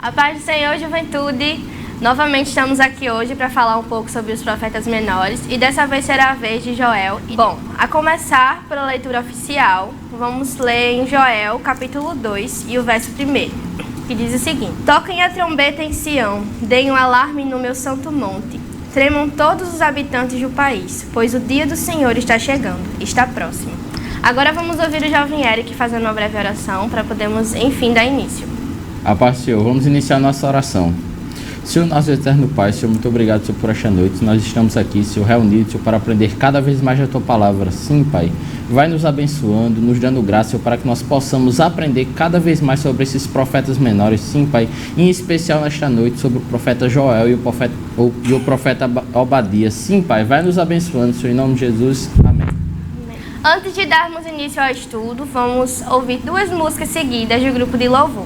A paz do Senhor, juventude! Novamente estamos aqui hoje para falar um pouco sobre os profetas menores e dessa vez será a vez de Joel. Bom, a começar pela leitura oficial, vamos ler em Joel, capítulo 2 e o verso 1, que diz o seguinte: Toquem a trombeta em Sião, deem um alarme no meu santo monte. Tremam todos os habitantes do país, pois o dia do Senhor está chegando, está próximo. Agora vamos ouvir o jovem Eric fazendo uma breve oração para podermos, enfim, dar início. A paz do Senhor, vamos iniciar nossa oração. Senhor, nosso eterno Pai, Senhor, muito obrigado, Senhor, por esta noite. Nós estamos aqui, Senhor, reunidos, Senhor, para aprender cada vez mais a Tua palavra. Sim, Pai, vai nos abençoando, nos dando graça, Senhor, para que nós possamos aprender cada vez mais sobre esses profetas menores. Sim, Pai, em especial nesta noite sobre o profeta Joel e o profeta Obadias. Sim, Pai, vai nos abençoando, Senhor, em nome de Jesus. Amém. Antes de darmos início ao estudo, vamos ouvir duas músicas seguidas do grupo de louvor.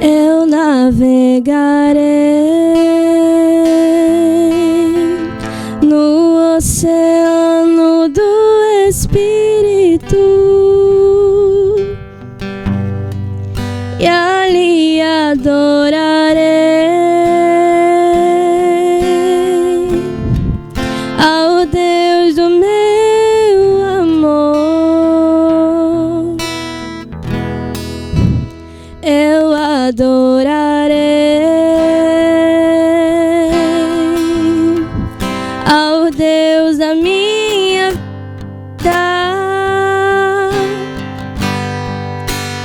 Eu navegarei no oceano do Espírito e ali adorarei ao Deus do meu amor. Eu adorarei ao Deus da minha vida,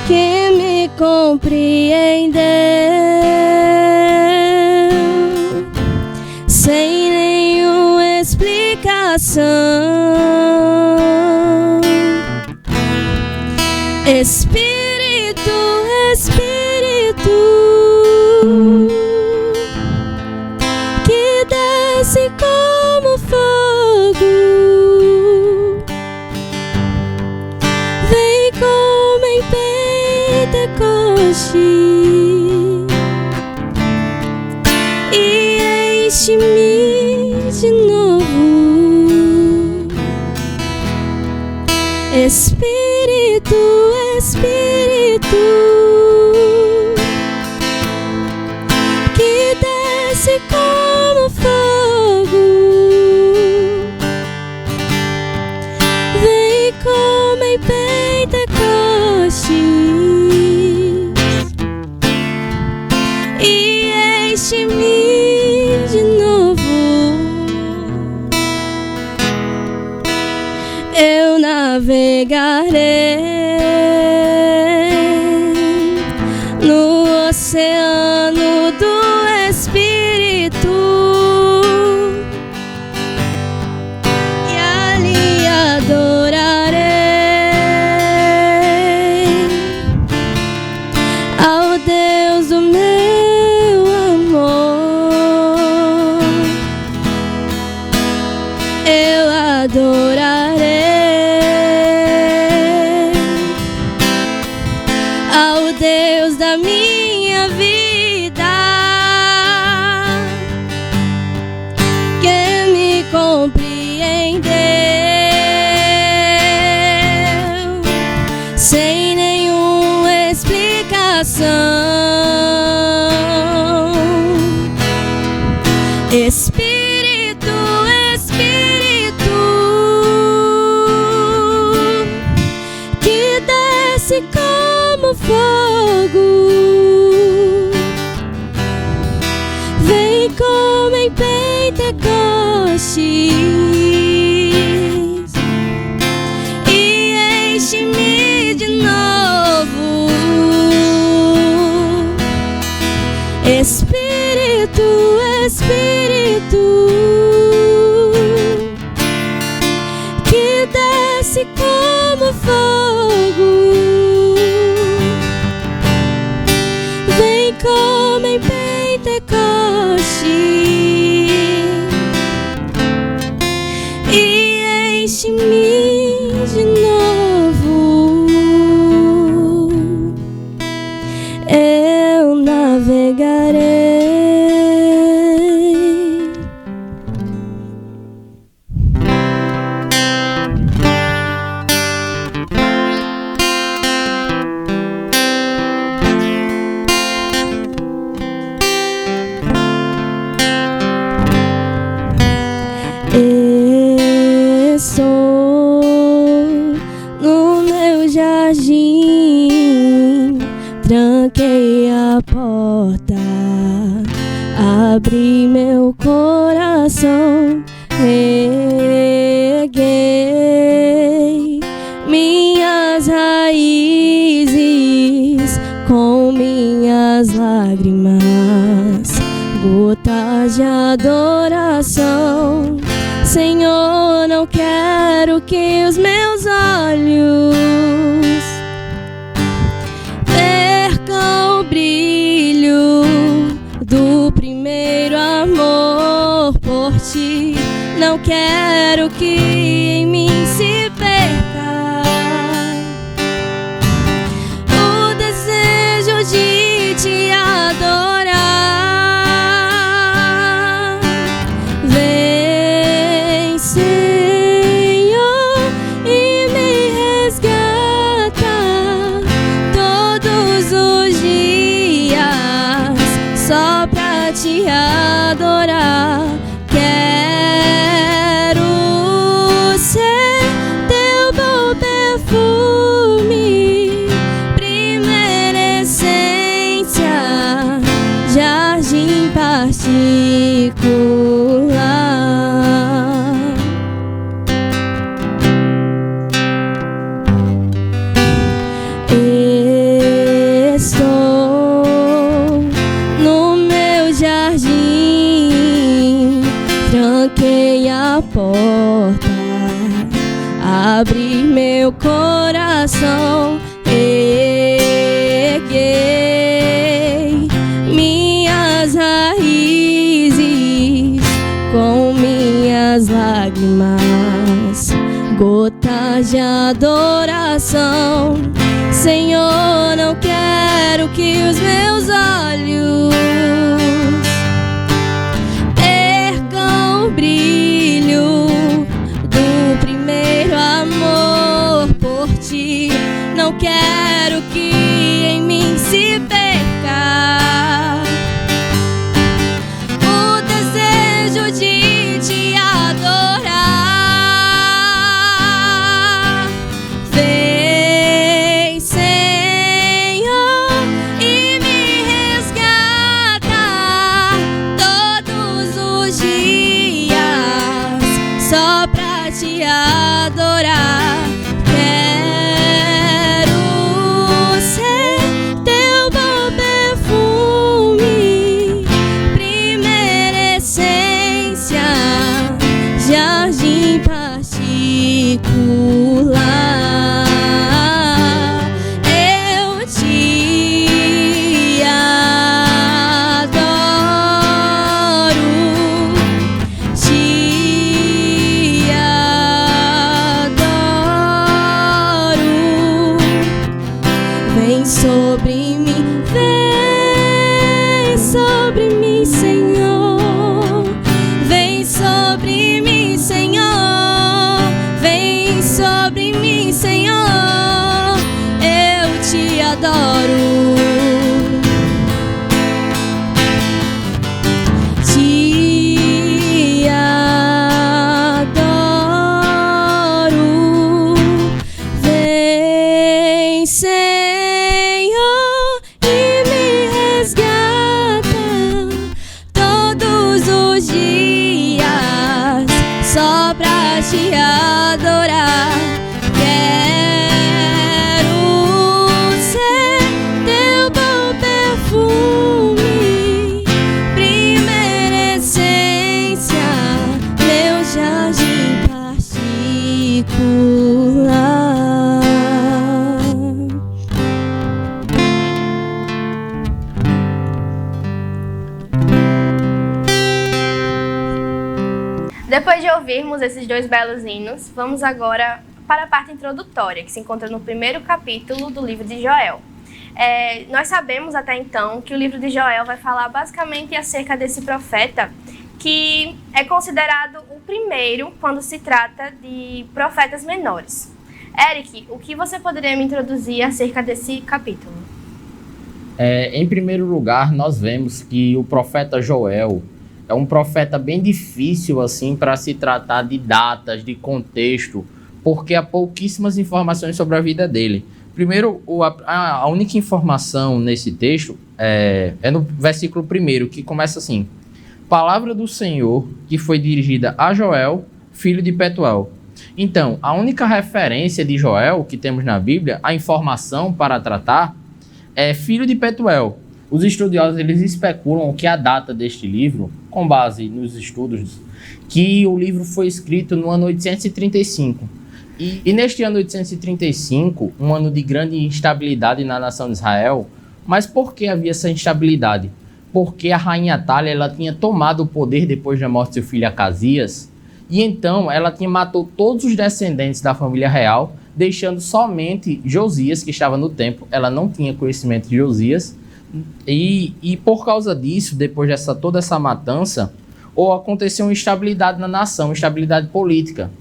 que me compreendeu sem nenhuma explicação. Espírito, que desce como fogo, vem como em Pentecoste e enche-me de novo. Espírito, que desce como fogo, vem como em Pentecoste e enche-me de novo. Eu navegarei no oceano do Espírito e ali adorarei ao Deus do meu amor. Eu adorarei ao Deus da minha vida, que me compreendeu sem nenhuma explicação. Espírito, que desce como fogo, vem como em Pentecoste e enche-me de novo. Espírito, que desce como fogo, vem como em Pentecoste e enche-me de novo. tranquei a porta, abri meu coração, reguei minhas raízes com minhas lágrimas, gotas de adoração. Senhor, não quero que os meus olhos percam o brilho do primeiro amor por ti. Não quero que em mim se perca o desejo de te adorar. Vem, Senhor, e me resgata todos os dias só pra te adorar. Quero ser teu bom perfume, primeira essência, jardim particular. Estou no meu jardim, tranquei a porta, abri meu coração, erguei minhas raízes com minhas lágrimas, gotas de adoração. Senhor, não quero que os meus olhos percam o brilho do primeiro amor por ti. Não quero que em mim se perca o desejo de te adorar. Vem, Senhor, e me resgata todos os dias só pra te adorar. Quero ser teu bom perfume, primeira essência, jardim particular. Eu te adoro, te adoro. Vem sobre mim, Senhor. Vem sobre mim, Senhor. Vem sobre mim, Senhor. Eu te adoro. Te adoro. Vem, Senhor, e me resgata todos os dias só pra te adorar. Quero ser teu bom perfume, primeira essência, meu jardim particular. Depois de ouvirmos esses dois belos hinos, vamos agora para a parte introdutória, que se encontra no primeiro capítulo do livro de Joel. Nós sabemos até então que o livro de Joel vai falar basicamente acerca desse profeta, que é considerado o primeiro quando se trata de profetas menores. Eric, o que você poderia me introduzir acerca desse capítulo? Em primeiro lugar, nós vemos que o profeta Joel é um profeta bem difícil assim para se tratar de datas, de contexto, porque há pouquíssimas informações sobre a vida dele. Primeiro, a única informação nesse texto é no versículo 1, que começa assim: Palavra do Senhor que foi dirigida a Joel, filho de Petuel. Então, a única referência de Joel que temos na Bíblia, a informação para tratar, é filho de Petuel. Os estudiosos eles especulam que a data deste livro, com base nos estudos, que o livro foi escrito no ano 835. E neste ano 835, um ano de grande instabilidade na nação de Israel. Mas por que havia essa instabilidade? Porque a rainha Atália ela tinha tomado o poder depois da morte de seu filho Acasias, e então ela matou todos os descendentes da família real, deixando somente Josias, que estava no templo. Ela não tinha conhecimento de Josias, e por causa disso, depois de toda essa matança, aconteceu uma instabilidade na nação, instabilidade política.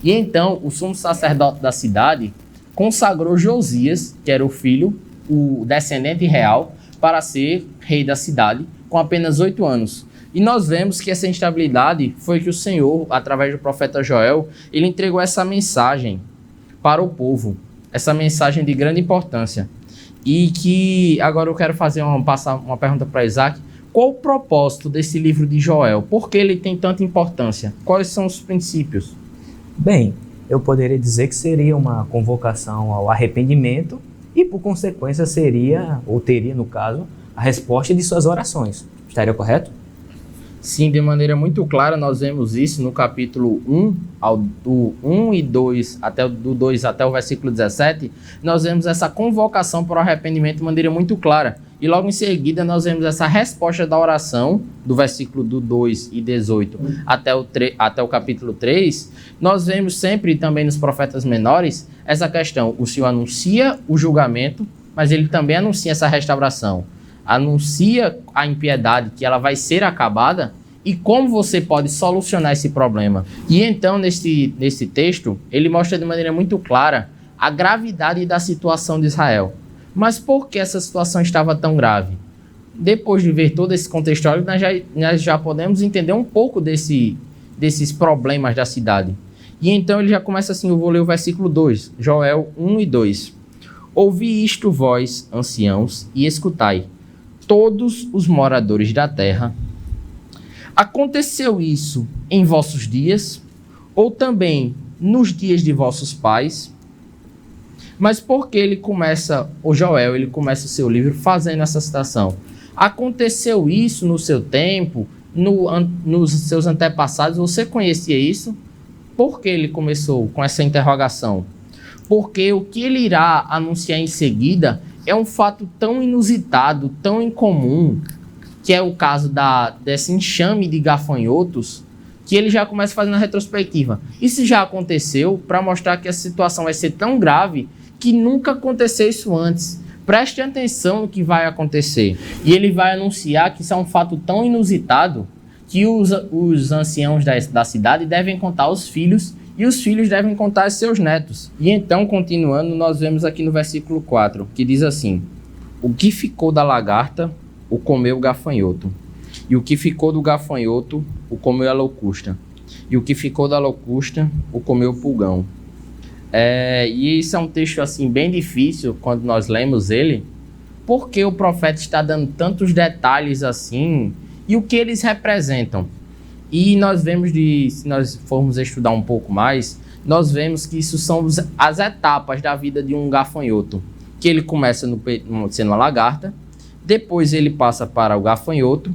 E então o sumo sacerdote da cidade consagrou Josias, que era o descendente real, para ser rei da cidade, com apenas 8 anos. E nós vemos que essa instabilidade foi que o Senhor, através do profeta Joel, ele entregou essa mensagem para o povo, essa mensagem de grande importância. E que agora eu quero passar uma pergunta para Isaac. Qual o propósito desse livro de Joel? Por que ele tem tanta importância? Quais são os princípios? Bem, eu poderia dizer que seria uma convocação ao arrependimento e, por consequência, teria, no caso, a resposta de suas orações. Estaria correto? Sim, de maneira muito clara, nós vemos isso no capítulo 1, do 1 e 2, do 2 até o versículo 17, nós vemos essa convocação para o arrependimento de maneira muito clara. E logo em seguida nós vemos essa resposta da oração, do versículo do 2 e 18 até o capítulo 3, nós vemos sempre também nos profetas menores essa questão: o Senhor anuncia o julgamento, mas ele também anuncia essa restauração. Anuncia a impiedade, que ela vai ser acabada, e como você pode solucionar esse problema. E então, nesse texto, ele mostra de maneira muito clara a gravidade da situação de Israel. Mas por que essa situação estava tão grave? Depois de ver todo esse contexto histórico, nós já podemos entender um pouco desses problemas da cidade. E então ele já começa assim, eu vou ler o versículo 2, Joel 1 e 2. Ouvi isto, vós, anciãos, e escutai, todos os moradores da terra. Aconteceu isso em vossos dias, ou também nos dias de vossos pais? Mas por que Joel, ele começa o seu livro fazendo essa citação? Aconteceu isso no seu tempo, nos seus antepassados, você conhecia isso? Por que ele começou com essa interrogação? Porque o que ele irá anunciar em seguida é um fato tão inusitado, tão incomum, que é o caso desse enxame de gafanhotos, que ele já começa fazendo a retrospectiva. Isso já aconteceu para mostrar que a situação vai ser tão grave que nunca aconteceu isso antes. Preste atenção no que vai acontecer. E ele vai anunciar que isso é um fato tão inusitado que os anciãos da cidade devem contar aos filhos, e os filhos devem contar aos seus netos. E então, continuando, nós vemos aqui no versículo 4, que diz assim: o que ficou da lagarta, o comeu o gafanhoto. E o que ficou do gafanhoto, o comeu a locusta. E o que ficou da locusta, o comeu o pulgão. E isso é um texto assim bem difícil quando nós lemos ele, porque o profeta está dando tantos detalhes assim, e o que eles representam. E nós vemos, se nós formos estudar um pouco mais, nós vemos que isso são as etapas da vida de um gafanhoto. Que ele começa sendo uma lagarta, depois ele passa para o gafanhoto,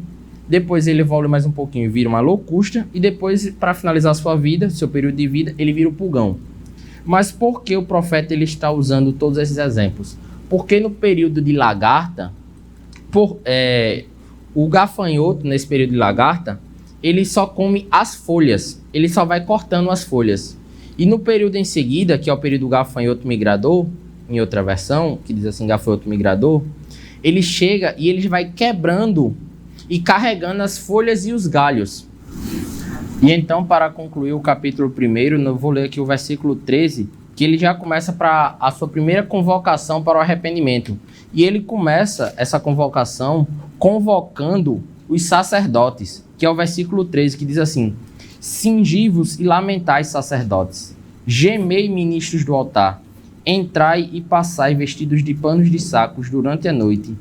depois ele evolui mais um pouquinho e vira uma locusta, e depois, para finalizar sua vida, seu período de vida, ele vira o pulgão. Mas por que o profeta ele está usando todos esses exemplos? Porque no período de lagarta, o gafanhoto, nesse período de lagarta, ele só come as folhas, ele só vai cortando as folhas. E no período em seguida, que é o período do gafanhoto migrador, em outra versão, que diz assim, gafanhoto migrador, ele chega e ele vai quebrando e carregando as folhas e os galhos. E então, para concluir o capítulo 1, eu vou ler aqui o versículo 13, que ele já começa para a sua primeira convocação para o arrependimento. E ele começa essa convocação convocando os sacerdotes, que é o versículo 13, que diz assim: Cingi-vos e lamentai, sacerdotes, gemei, ministros do altar, entrai e passai vestidos de panos de sacos durante a noite,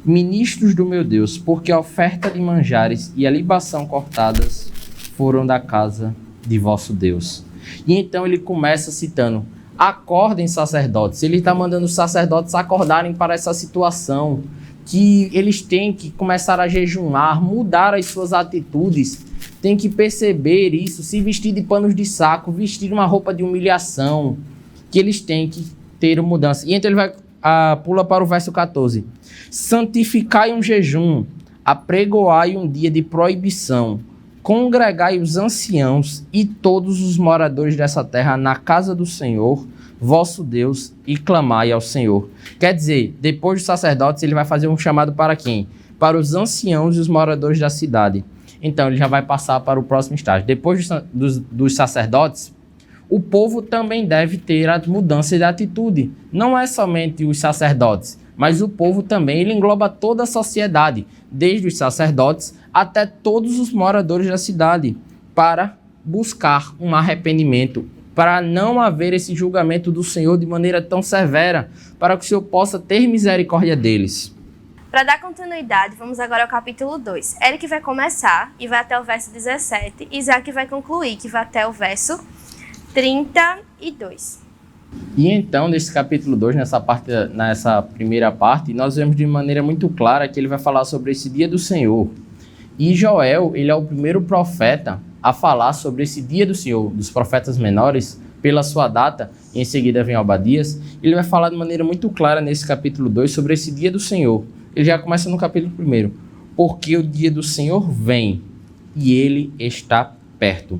ministros do meu Deus, porque a oferta de manjares e a libação cortadas foram da casa de vosso Deus. E então ele começa citando: acordem, sacerdotes. Ele está mandando os sacerdotes acordarem para essa situação, que eles têm que começar a jejuar, mudar as suas atitudes, têm que perceber isso, se vestir de panos de saco, vestir uma roupa de humilhação, que eles têm que ter mudança. E então ele vai pula para o verso 14. Santificai um jejum, apregoai um dia de proibição, congregai os anciãos e todos os moradores dessa terra na casa do Senhor, vosso Deus, e clamai ao Senhor. Quer dizer, depois dos sacerdotes, ele vai fazer um chamado para quem? Para os anciãos e os moradores da cidade. Então, ele já vai passar para o próximo estágio. Depois dos sacerdotes, o povo também deve ter a mudança de atitude. Não é somente os sacerdotes, mas o povo também, ele engloba toda a sociedade, desde os sacerdotes até todos os moradores da cidade, para buscar um arrependimento, para não haver esse julgamento do Senhor de maneira tão severa, para que o Senhor possa ter misericórdia deles. Para dar continuidade, vamos agora ao capítulo 2. Eric vai começar e vai até o verso 17, e Isaac vai concluir, que vai até o verso 32. E então, nesse capítulo 2, nessa primeira parte, nós vemos de maneira muito clara que ele vai falar sobre esse dia do Senhor. E Joel, ele é o primeiro profeta a falar sobre esse dia do Senhor, dos profetas menores, pela sua data, e em seguida vem Obadias. Ele vai falar de maneira muito clara nesse capítulo 2 sobre esse dia do Senhor. Ele já começa no capítulo 1. Porque o dia do Senhor vem e ele está perto.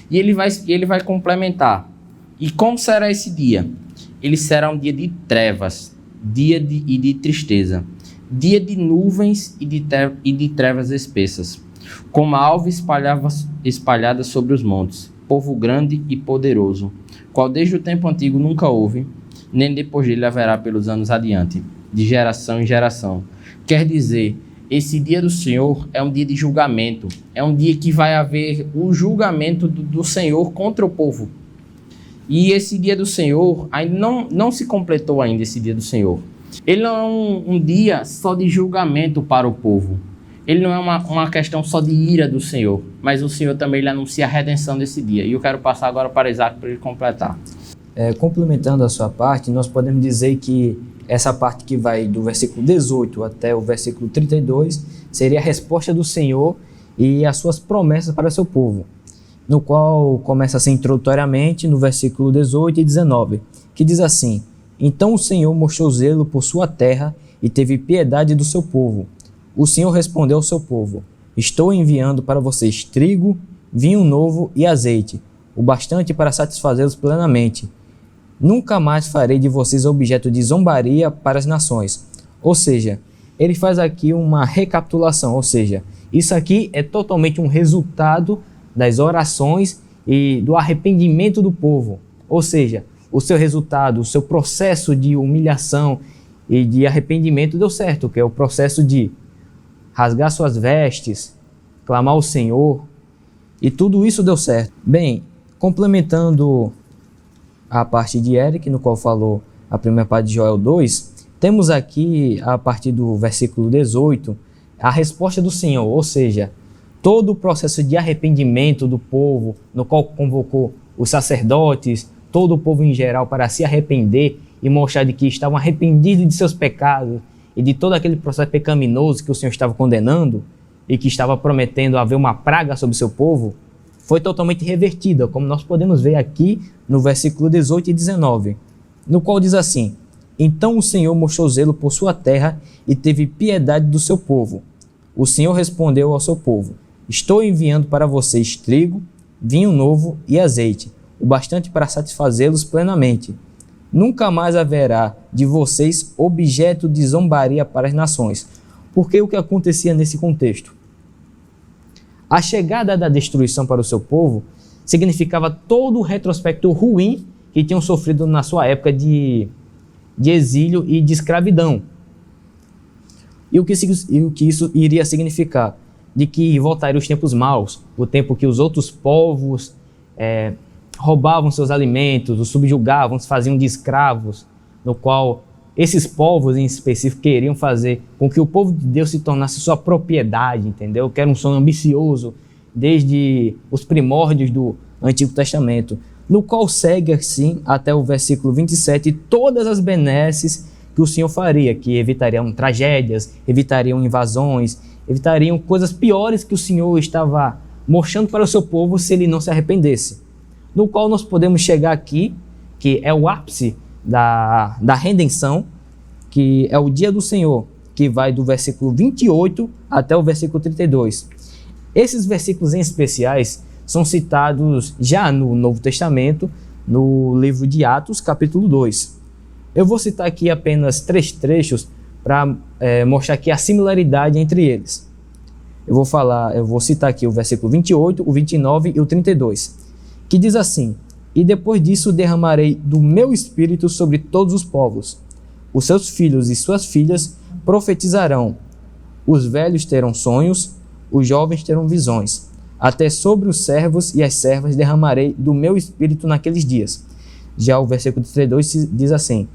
E ele vai complementar. E como será esse dia? Ele será um dia de trevas, e de tristeza, dia de nuvens e de trevas espessas, como a alva espalhada sobre os montes, povo grande e poderoso, qual desde o tempo antigo nunca houve, nem depois dele haverá pelos anos adiante, de geração em geração. Quer dizer, esse dia do Senhor é um dia de julgamento, é um dia que vai haver o julgamento do Senhor contra o povo. E esse dia do Senhor ainda não se completou ainda, esse dia do Senhor. Ele não é um dia só de julgamento para o povo. Ele não é uma questão só de ira do Senhor, mas o Senhor também ele anuncia a redenção desse dia. E eu quero passar agora para Isaac para ele completar. Complementando a sua parte, nós podemos dizer que essa parte que vai do versículo 18 até o versículo 32 seria a resposta do Senhor e as suas promessas para o seu povo, no qual começa assim introdutoriamente no versículo 18 e 19, que diz assim: Então o Senhor mostrou zelo por sua terra e teve piedade do seu povo. O Senhor respondeu ao seu povo: Estou enviando para vocês trigo, vinho novo e azeite, o bastante para satisfazê-los plenamente. Nunca mais farei de vocês objeto de zombaria para as nações. Ou seja, ele faz aqui uma recapitulação, ou seja, isso aqui é totalmente um resultado das orações e do arrependimento do povo. Ou seja, o seu resultado, o seu processo de humilhação e de arrependimento deu certo, que é o processo de rasgar suas vestes, clamar ao Senhor, e tudo isso deu certo. Bem, complementando a parte de Eric, no qual falou a primeira parte de Joel 2, temos aqui, a partir do versículo 18, a resposta do Senhor, ou seja, todo o processo de arrependimento do povo, no qual convocou os sacerdotes, todo o povo em geral para se arrepender e mostrar de que estavam arrependidos de seus pecados e de todo aquele processo pecaminoso que o Senhor estava condenando e que estava prometendo haver uma praga sobre o seu povo, foi totalmente revertida, como nós podemos ver aqui no versículo 18 e 19, no qual diz assim: Então o Senhor mostrou zelo por sua terra e teve piedade do seu povo. O Senhor respondeu ao seu povo: Estou enviando para vocês trigo, vinho novo e azeite, o bastante para satisfazê-los plenamente. Nunca mais haverá de vocês objeto de zombaria para as nações. Porque o que acontecia nesse contexto? A chegada da destruição para o seu povo significava todo o retrospecto ruim que tinham sofrido na sua época de exílio e de escravidão. E o que isso iria significar? De que voltariam os tempos maus, o tempo que os outros povos roubavam seus alimentos, os subjugavam, os faziam de escravos, no qual esses povos em específico queriam fazer com que o povo de Deus se tornasse sua propriedade, entendeu? Que era um sonho ambicioso desde os primórdios do Antigo Testamento, no qual segue assim até o versículo 27 todas as benesses que o Senhor faria, que evitariam tragédias, evitariam invasões, evitariam coisas piores que o Senhor estava mostrando para o seu povo se ele não se arrependesse. No qual nós podemos chegar aqui, que é o ápice da redenção, que é o dia do Senhor, que vai do versículo 28 até o versículo 32. Esses versículos em especiais são citados já no Novo Testamento, no livro de Atos, capítulo 2. Eu vou citar aqui apenas 3 trechos para mostrar aqui a similaridade entre eles. Eu vou citar aqui o versículo 28, o 29 e o 32, que diz assim: "E depois disso derramarei do meu espírito sobre todos os povos. Os seus filhos e suas filhas profetizarão, os velhos terão sonhos, os jovens terão visões. Até sobre os servos e as servas derramarei do meu espírito naqueles dias." Já o versículo 32 diz assim: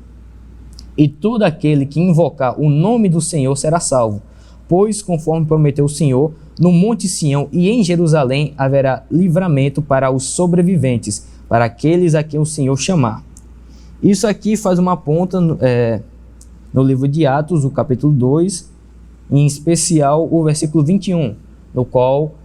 "E todo aquele que invocar o nome do Senhor será salvo, pois, conforme prometeu o Senhor, no Monte Sião e em Jerusalém haverá livramento para os sobreviventes, para aqueles a quem o Senhor chamar." Isso aqui faz uma ponta no livro de Atos, o capítulo 2, em especial o versículo 21, no qual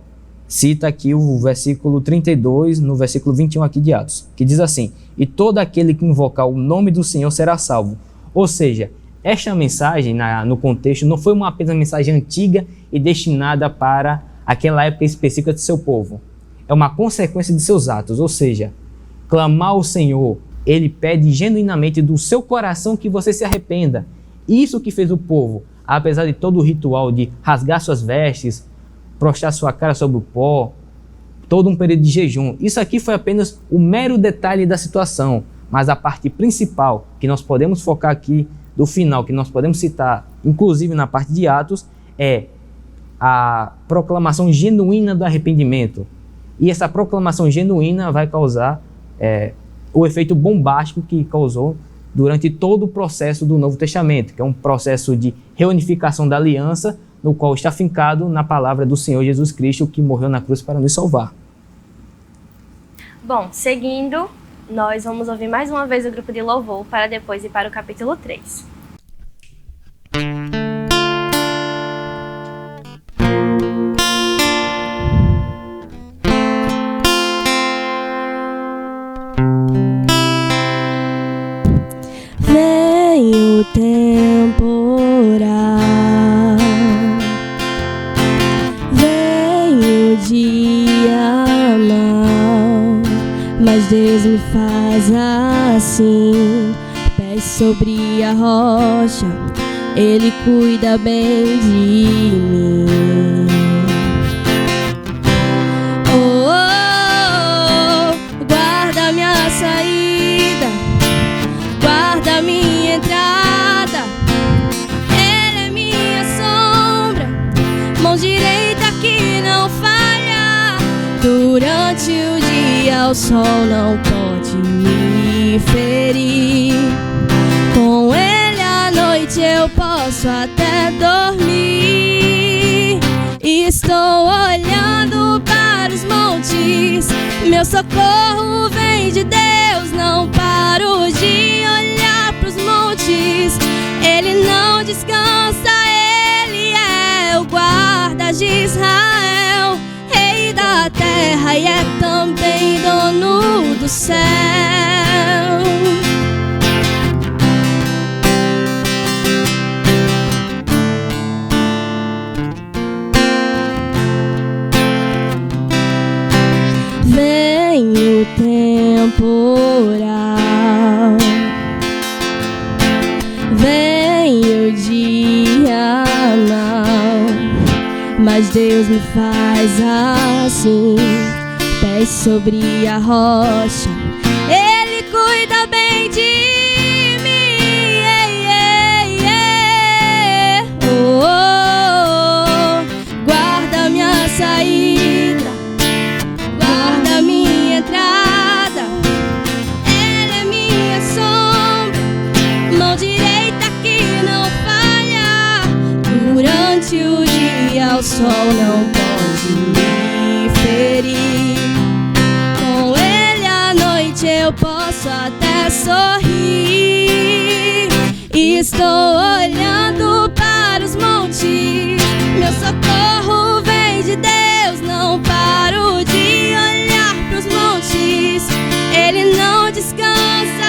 cita aqui o versículo 32, no versículo 21 aqui de Atos, que diz assim: "E todo aquele que invocar o nome do Senhor será salvo." Ou seja, esta mensagem, no contexto, não foi apenas uma mensagem antiga e destinada para aquela época específica de seu povo. É uma consequência de seus atos, ou seja, clamar ao Senhor, ele pede genuinamente do seu coração que você se arrependa. Isso que fez o povo, apesar de todo o ritual de rasgar suas vestes, prostrar sua cara sobre o pó, todo um período de jejum. Isso aqui foi apenas o mero detalhe da situação, mas a parte principal que nós podemos focar aqui do final, que nós podemos citar, inclusive na parte de Atos, é a proclamação genuína do arrependimento. E essa proclamação genuína vai causar o efeito bombástico que causou durante todo o processo do Novo Testamento, que é um processo de reunificação da aliança, no qual está fincado na palavra do Senhor Jesus Cristo, que morreu na cruz para nos salvar. Bom, seguindo, nós vamos ouvir mais uma vez o grupo de louvor para depois ir para o capítulo 3. Vem o temporal, vem o dia mau, mas Deus me faz assim, pés sobre a rocha, Ele cuida bem de mim. Oh, oh, oh, guarda minha saída, guarda minha entrada, Ele é minha sombra, mão direita que não falha. Durante o dia o sol não pode me ferir, com Ele à noite eu posso até dormir. Estou olhando para os montes, meu socorro vem de Deus. Não paro de olhar para os montes, Ele não descansa, Ele é o guarda de Israel, Rei da terra e é também dono do céu. Vem o temporal, vem o dia mau, mas Deus me faz assim, pés sobre a rocha, Ele cuida bem de mim. Oh, oh, oh, guarda minha saída, guarda minha entrada, Ele é minha sombra, mal sol não pode me ferir. Com ele à noite eu posso até sorrir. Estou olhando para os montes, meu socorro vem de Deus. Não paro de olhar para os montes, ele não descansa,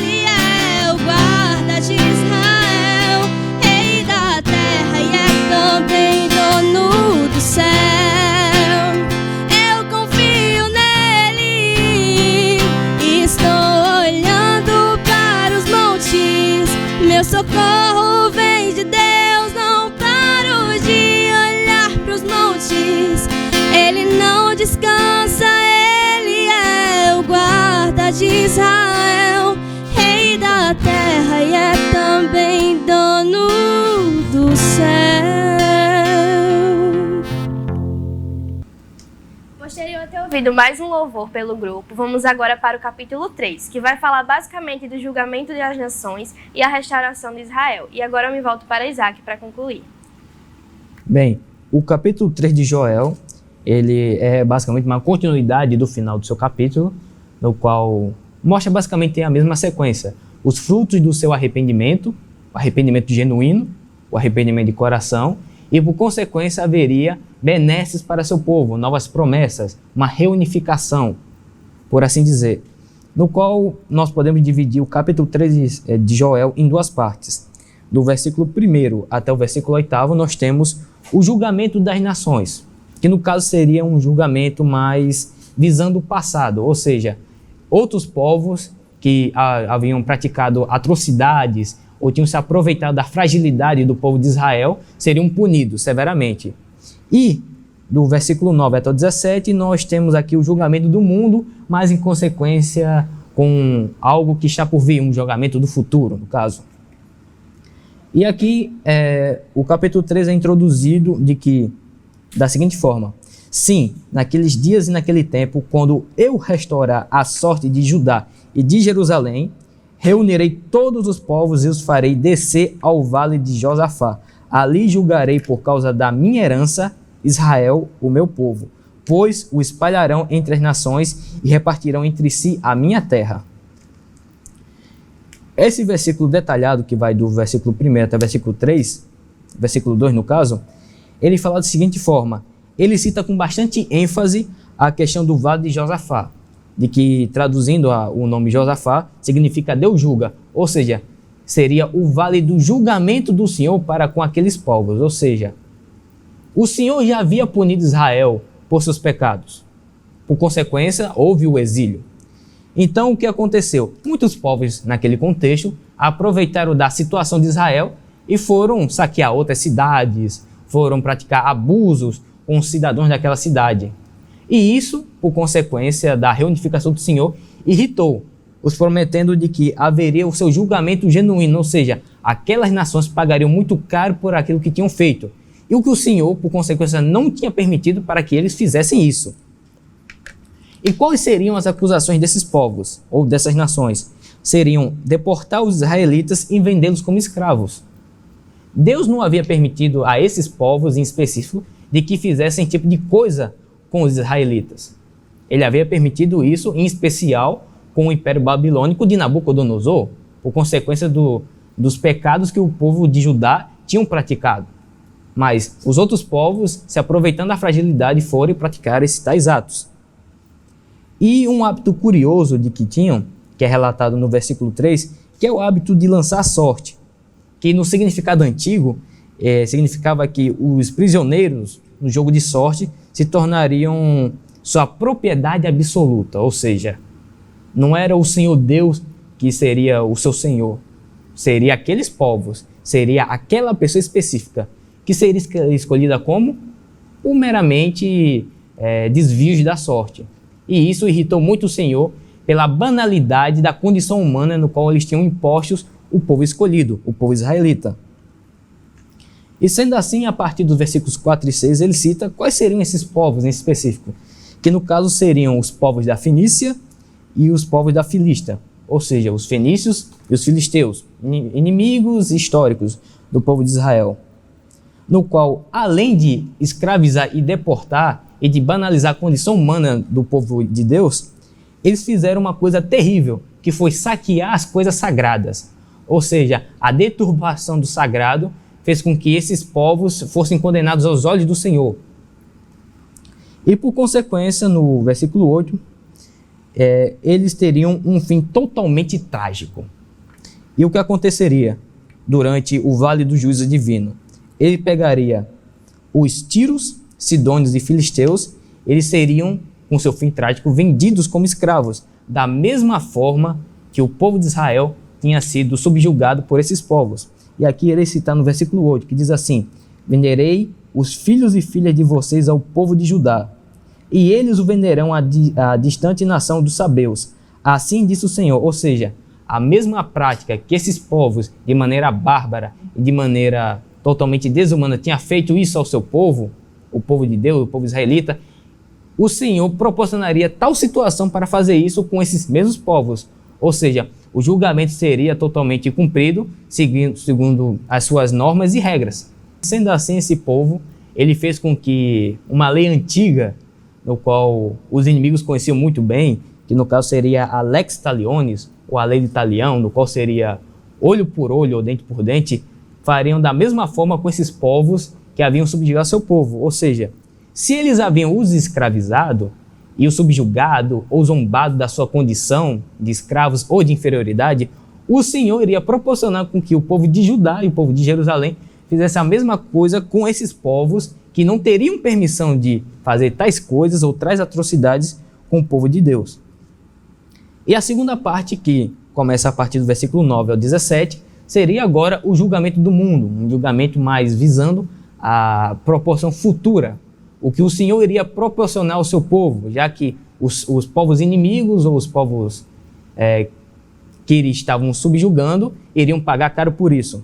ele é o guarda de Israel, rei da terra e é também dono do céu. Eu confio nele, estou olhando para os montes, meu socorro vem de Deus. Não paro de olhar para os montes, ele não descansa, ele é o guarda de Israel, rei da terra e é também dono do céu. Posterior a ter ouvido mais um louvor pelo grupo, vamos agora para o capítulo 3, que vai falar basicamente do julgamento das nações e a restauração de Israel. E agora eu me volto para Isaac para concluir. Bem, o capítulo 3 de Joel, ele é basicamente uma continuidade do final do seu capítulo, no qual mostra basicamente a mesma sequência. Os frutos do seu arrependimento, o arrependimento genuíno, o arrependimento de coração, e por consequência haveria benesses para seu povo, novas promessas, uma reunificação, por assim dizer, no qual nós podemos dividir o capítulo 3 de Joel em duas partes. Do versículo 1 até o versículo 8 nós temos o julgamento das nações, que no caso seria um julgamento mais visando o passado, ou seja, outros povos que haviam praticado atrocidades ou tinham se aproveitado da fragilidade do povo de Israel seriam punidos severamente. E do versículo 9 até o 17 nós temos aqui o julgamento do mundo, mas em consequência com algo que está por vir, um julgamento do futuro, no caso. E aqui o capítulo 3 é introduzido da seguinte forma: sim, naqueles dias e naquele tempo, quando eu restaurar a sorte de Judá e de Jerusalém, reunirei todos os povos e os farei descer ao vale de Josafá. Ali julgarei por causa da minha herança Israel, o meu povo, pois o espalharão entre as nações e repartirão entre si a minha terra. Esse versículo detalhado, que vai do versículo 1 até o versículo 3, versículo 2 no caso, ele fala da seguinte forma: ele cita com bastante ênfase a questão do vale de Josafá, de que, traduzindo o nome Josafá, significa Deus julga, ou seja, seria o vale do julgamento do Senhor para com aqueles povos, ou seja, o Senhor já havia punido Israel por seus pecados. Por consequência, houve o exílio. Então, o que aconteceu? Muitos povos, naquele contexto, aproveitaram da situação de Israel e foram saquear outras cidades, foram praticar abusos com os cidadãos daquela cidade. E isso, por consequência da reunificação do Senhor, irritou os, prometendo de que haveria o seu julgamento genuíno, ou seja, aquelas nações pagariam muito caro por aquilo que tinham feito. E o que o Senhor, por consequência, não tinha permitido para que eles fizessem isso. E quais seriam as acusações desses povos, ou dessas nações? Seriam deportar os israelitas e vendê-los como escravos. Deus não havia permitido a esses povos em específico de que fizessem tipo de coisa com os israelitas. Ele havia permitido isso, em especial, com o Império Babilônico de Nabucodonosor, por consequência dos pecados que o povo de Judá tinham praticado. Mas os outros povos, se aproveitando da fragilidade, foram praticar esses tais atos. E um hábito curioso de que tinham, que é relatado no versículo 3, que é o hábito de lançar sorte, que no significado antigo significava que os prisioneiros no jogo de sorte se tornariam sua propriedade absoluta, ou seja, não era o Senhor Deus que seria o seu Senhor, seria aqueles povos, seria aquela pessoa específica, que seria escolhida como o meramente desvios da sorte. E isso irritou muito o Senhor pela banalidade da condição humana no qual eles tinham impostos o povo escolhido, o povo israelita. E sendo assim, a partir dos versículos 4 e 6, ele cita quais seriam esses povos em específico, que no caso seriam os povos da Fenícia e os povos da Filista, ou seja, os fenícios e os filisteus, inimigos históricos do povo de Israel. no qual, além de escravizar e deportar e de banalizar a condição humana do povo de Deus, eles fizeram uma coisa terrível, que foi saquear as coisas sagradas. Ou seja, a deturpação do sagrado fez com que esses povos fossem condenados aos olhos do Senhor. E por consequência, no versículo 8, eles teriam um fim totalmente trágico. E o que aconteceria durante o Vale do Juízo Divino? Ele pegaria os tíros, sidônios e filisteus, eles seriam, com seu fim trágico, vendidos como escravos, da mesma forma que o povo de Israel tinha sido subjugado por esses povos. E aqui ele cita no versículo 8, que diz assim: venderei os filhos e filhas de vocês ao povo de Judá, e eles o venderão à distante nação dos sabeus. Assim disse o Senhor. Ou seja, a mesma prática que esses povos, de maneira bárbara e de maneira totalmente desumana, tinha feito isso ao seu povo, o povo de Deus, o povo israelita, o Senhor proporcionaria tal situação para fazer isso com esses mesmos povos. Ou seja, o julgamento seria totalmente cumprido, segundo as suas normas e regras. Sendo assim, esse povo, ele fez com que uma lei antiga, no qual os inimigos conheciam muito bem, que no caso seria a Lex Talionis, ou a lei de Talião, no qual seria olho por olho ou dente por dente, fariam da mesma forma com esses povos que haviam subjugado seu povo. Ou seja, se eles haviam os escravizado e o subjugado ou zombado da sua condição de escravos ou de inferioridade, o Senhor iria proporcionar com que o povo de Judá e o povo de Jerusalém fizesse a mesma coisa com esses povos que não teriam permissão de fazer tais coisas ou tais atrocidades com o povo de Deus. E a segunda parte, que começa a partir do versículo 9 ao 17, seria agora o julgamento do mundo, um julgamento mais visando a proporção futura, o que o Senhor iria proporcionar ao seu povo, já que os povos inimigos ou os povos que eles estavam subjugando iriam pagar caro por isso.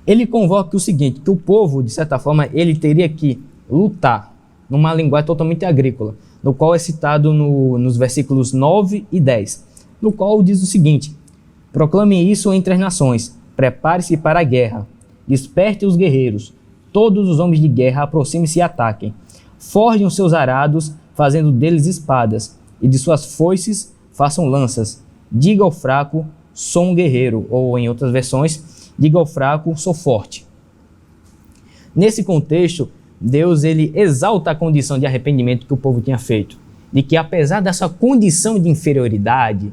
Ele convoca o seguinte, que o povo, de certa forma, ele teria que lutar numa linguagem totalmente agrícola, no qual é citado nos versículos 9 e 10, no qual diz o seguinte: proclamem isso entre as nações, prepare-se para a guerra, desperte os guerreiros, todos os homens de guerra aproximem-se e ataquem, forjem os seus arados, fazendo deles espadas, e de suas foices façam lanças. Diga ao fraco, sou um guerreiro, ou em outras versões, diga ao fraco, sou forte. Nesse contexto, Deus ele exalta a condição de arrependimento que o povo tinha feito, de que apesar dessa condição de inferioridade,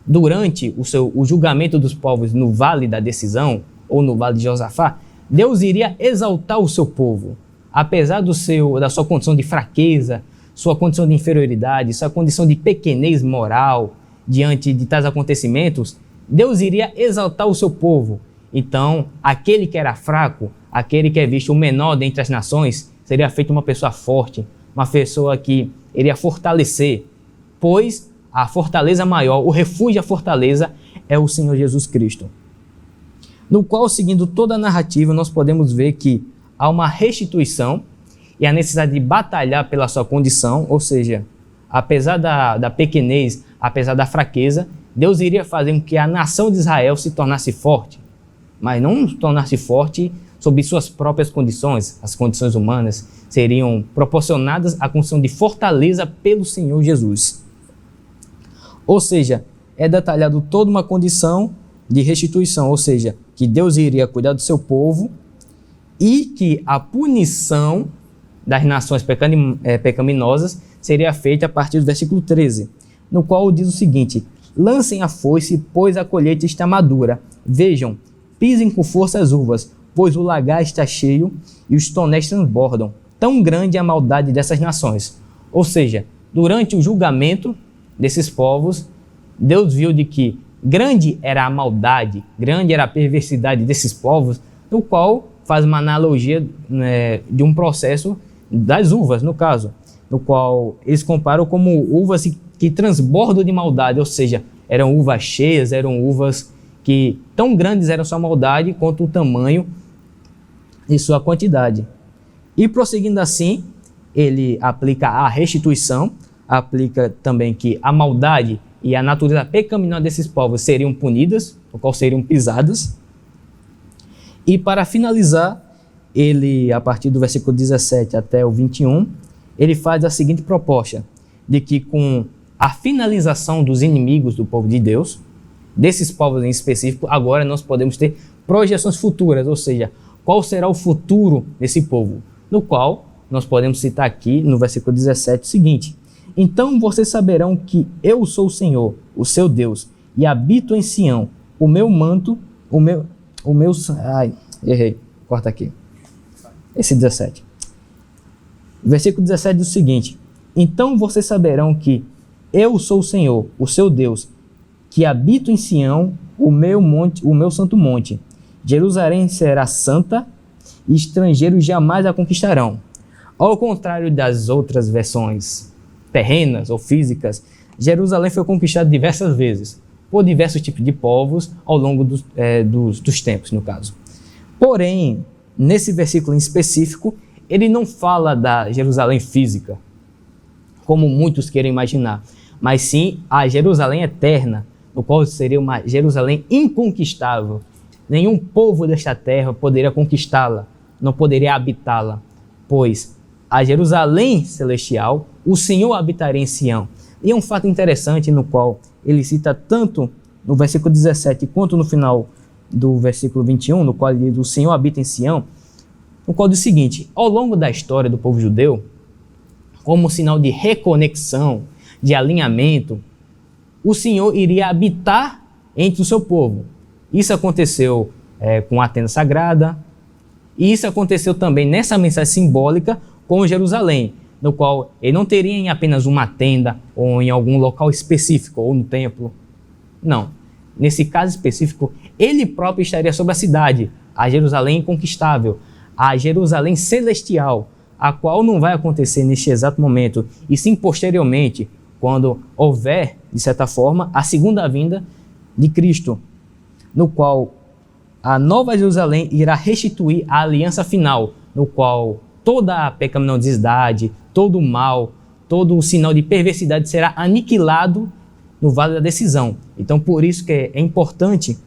durante o julgamento dos povos no Vale da Decisão, ou no Vale de Josafá, Deus iria exaltar o seu povo. Apesar da sua condição de fraqueza, sua condição de inferioridade, sua condição de pequenez moral diante de tais acontecimentos, Deus iria exaltar o seu povo. Então, aquele que era fraco, aquele que é visto o menor dentre as nações, seria feito uma pessoa forte, uma pessoa que iria fortalecer, pois a fortaleza maior, o refúgio da fortaleza é o Senhor Jesus Cristo. No qual, seguindo toda a narrativa, nós podemos ver que há uma restituição e a necessidade de batalhar pela sua condição, ou seja, apesar da pequenez, apesar da fraqueza, Deus iria fazer com que a nação de Israel se tornasse forte, mas não se tornasse forte sob suas próprias condições. As condições humanas seriam proporcionadas à condição de fortaleza pelo Senhor Jesus. Ou seja, é detalhado toda uma condição de restituição, ou seja, que Deus iria cuidar do seu povo e que a punição das nações pecaminosas seria feita a partir do versículo 13, no qual diz o seguinte: lancem a foice, pois a colheita está madura. Vejam, pisem com força as uvas, pois o lagar está cheio e os tonéis transbordam. Tão grande é a maldade dessas nações. Ou seja, durante o julgamento desses povos, Deus viu de que grande era a maldade, grande era a perversidade desses povos, no qual faz uma analogia de um processo das uvas, no caso, no qual eles comparam como uvas que transbordam de maldade, ou seja, eram uvas cheias, eram uvas que tão grandes eram sua maldade quanto o tamanho e sua quantidade. E prosseguindo assim, ele aplica a restituição, aplica também que a maldade e a natureza pecaminosa desses povos seriam punidas, no qual seriam pisadas. E para finalizar, ele, a partir do versículo 17 até o 21, ele faz a seguinte proposta, de que com a finalização dos inimigos do povo de Deus, desses povos em específico, agora nós podemos ter projeções futuras, ou seja, qual será o futuro desse povo, no qual nós podemos citar aqui no versículo 17 o seguinte: então vocês saberão que eu sou o Senhor, o seu Deus, e habito em Sião, o meu manto, corta aqui, esse 17. Versículo 17 diz o seguinte: então vocês saberão que eu sou o Senhor, o seu Deus, que habito em Sião, o meu santo monte. Jerusalém será santa e estrangeiros jamais a conquistarão. Ao contrário das outras versões terrenas ou físicas, Jerusalém foi conquistada diversas vezes, por diversos tipos de povos ao longo dos tempos, no caso. Porém, nesse versículo em específico, ele não fala da Jerusalém física, como muitos querem imaginar, mas sim a Jerusalém eterna, no qual seria uma Jerusalém inconquistável. Nenhum povo desta terra poderia conquistá-la, não poderia habitá-la, pois a Jerusalém celestial, o Senhor habitaria em Sião. E é um fato interessante no qual ele cita tanto no versículo 17 quanto no final do versículo 21, no qual ele diz: o Senhor habita em Sião, no qual diz o seguinte: ao longo da história do povo judeu, como sinal de reconexão, de alinhamento, o Senhor iria habitar entre o seu povo. Isso aconteceu com a tenda sagrada, e isso aconteceu também nessa mensagem simbólica com Jerusalém, no qual ele não teria em apenas uma tenda ou em algum local específico, ou no templo. Não. Nesse caso específico, ele próprio estaria sobre a cidade, a Jerusalém inconquistável, a Jerusalém celestial, a qual não vai acontecer neste exato momento, e sim posteriormente, quando houver, de certa forma, a segunda vinda de Cristo, no qual a nova Jerusalém irá restituir a aliança final, no qual toda a pecaminosidade, todo o mal, todo o sinal de perversidade será aniquilado no vale da decisão. Então, por isso que é importante,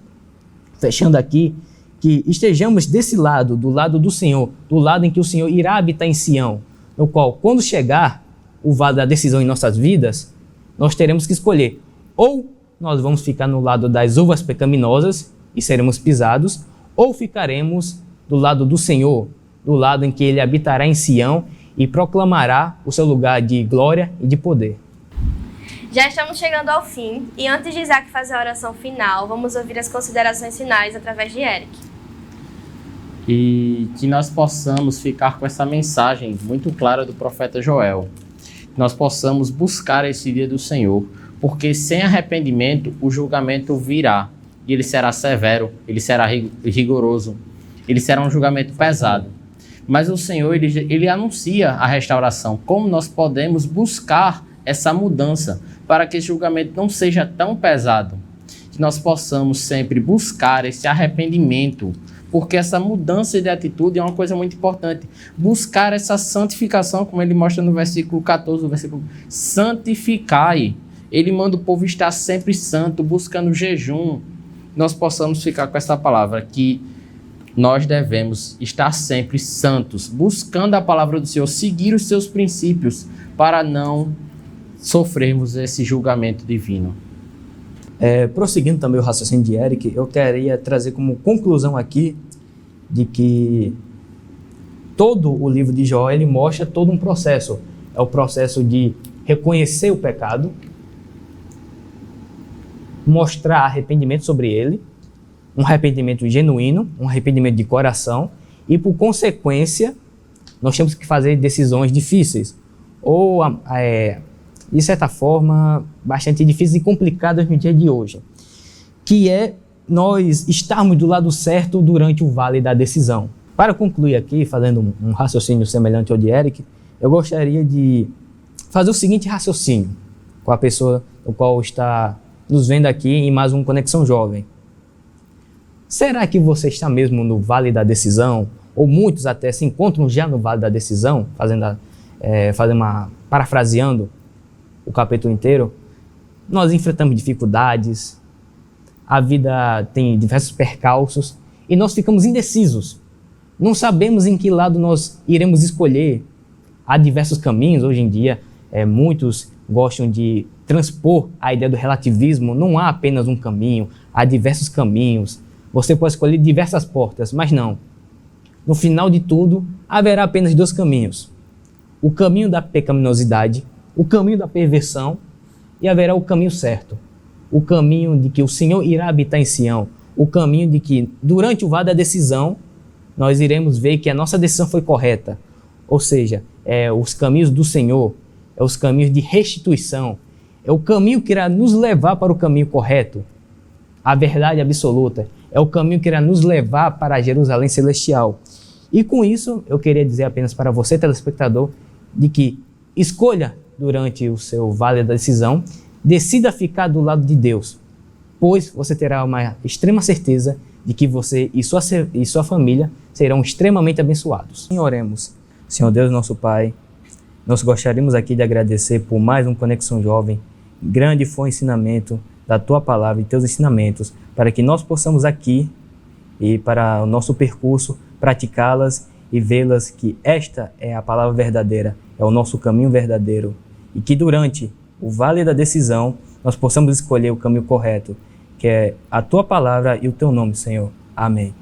fechando aqui, que estejamos desse lado, do lado do Senhor, do lado em que o Senhor irá habitar em Sião, no qual, quando chegar o vale da decisão em nossas vidas, nós teremos que escolher: ou nós vamos ficar no lado das uvas pecaminosas e seremos pisados, ou ficaremos do lado do Senhor, do lado em que ele habitará em Sião e proclamará o seu lugar de glória e de poder. Já estamos chegando ao fim, e antes de Isaac fazer a oração final, vamos ouvir as considerações finais através de Eric. E que nós possamos ficar com essa mensagem muito clara do profeta Joel. Que nós possamos buscar esse dia do Senhor, porque sem arrependimento o julgamento virá, e ele será severo, ele será rigoroso, ele será um julgamento pesado. Mas o Senhor, ele anuncia a restauração, como nós podemos buscar essa mudança, para que esse julgamento não seja tão pesado, que nós possamos sempre buscar esse arrependimento, porque essa mudança de atitude é uma coisa muito importante. Buscar essa santificação, como ele mostra no versículo 14, no versículo: santificai. Ele manda o povo estar sempre santo, buscando jejum. Nós possamos ficar com essa palavra, que nós devemos estar sempre santos, buscando a palavra do Senhor, seguir os seus princípios, para não sofrermos esse julgamento divino. Prosseguindo também o raciocínio de Eric, eu queria trazer como conclusão aqui de que todo o livro de Joel ele mostra todo um processo. É o processo de reconhecer o pecado, mostrar arrependimento sobre ele, um arrependimento genuíno, um arrependimento de coração, e por consequência nós temos que fazer decisões difíceis, ou de certa forma bastante difíceis e complicadas no dia de hoje, que é nós estarmos do lado certo durante o vale da decisão. Para concluir aqui, fazendo um raciocínio semelhante ao de Eric, eu gostaria de fazer o seguinte raciocínio com a pessoa o qual está nos vendo aqui em mais um Conexão Jovem. Será que você está mesmo no vale da decisão? Ou muitos até se encontram já no vale da decisão, parafraseando o capítulo inteiro? Nós enfrentamos dificuldades, a vida tem diversos percalços, e nós ficamos indecisos. Não sabemos em que lado nós iremos escolher. Há diversos caminhos hoje em dia, muitos gostam de transpor a ideia do relativismo. Não há apenas um caminho, há diversos caminhos. Você pode escolher diversas portas, mas não. No final de tudo, haverá apenas 2 caminhos. O caminho da pecaminosidade, o caminho da perversão, e haverá o caminho certo. O caminho de que o Senhor irá habitar em Sião. O caminho de que, durante o vale da decisão, nós iremos ver que a nossa decisão foi correta. Ou seja, os caminhos do Senhor, os caminhos de restituição, é o caminho que irá nos levar para o caminho correto, a verdade absoluta, é o caminho que irá nos levar para a Jerusalém celestial. E com isso, eu queria dizer apenas para você, telespectador, de que escolha durante o seu vale da decisão, decida ficar do lado de Deus, pois você terá uma extrema certeza de que você e sua família serão extremamente abençoados. E oremos. Senhor Deus, nosso Pai, nós gostaríamos aqui de agradecer por mais um Conexão Jovem. Grande foi o ensinamento da Tua Palavra e Teus ensinamentos, para que nós possamos aqui e para o nosso percurso praticá-las e vê-las que esta é a palavra verdadeira, é o nosso caminho verdadeiro, e que durante o vale da decisão nós possamos escolher o caminho correto, que é a Tua Palavra e o Teu nome, Senhor. Amém.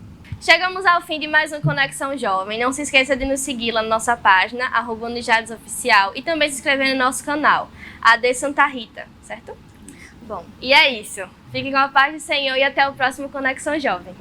Chegamos ao fim de mais um Conexão Jovem. Não se esqueça de nos seguir lá na nossa página, @Unijades_Oficial, e também se inscrever no nosso canal, AD Santa Rita, certo? Bom, e é isso. Fiquem com a paz do Senhor e até o próximo Conexão Jovem.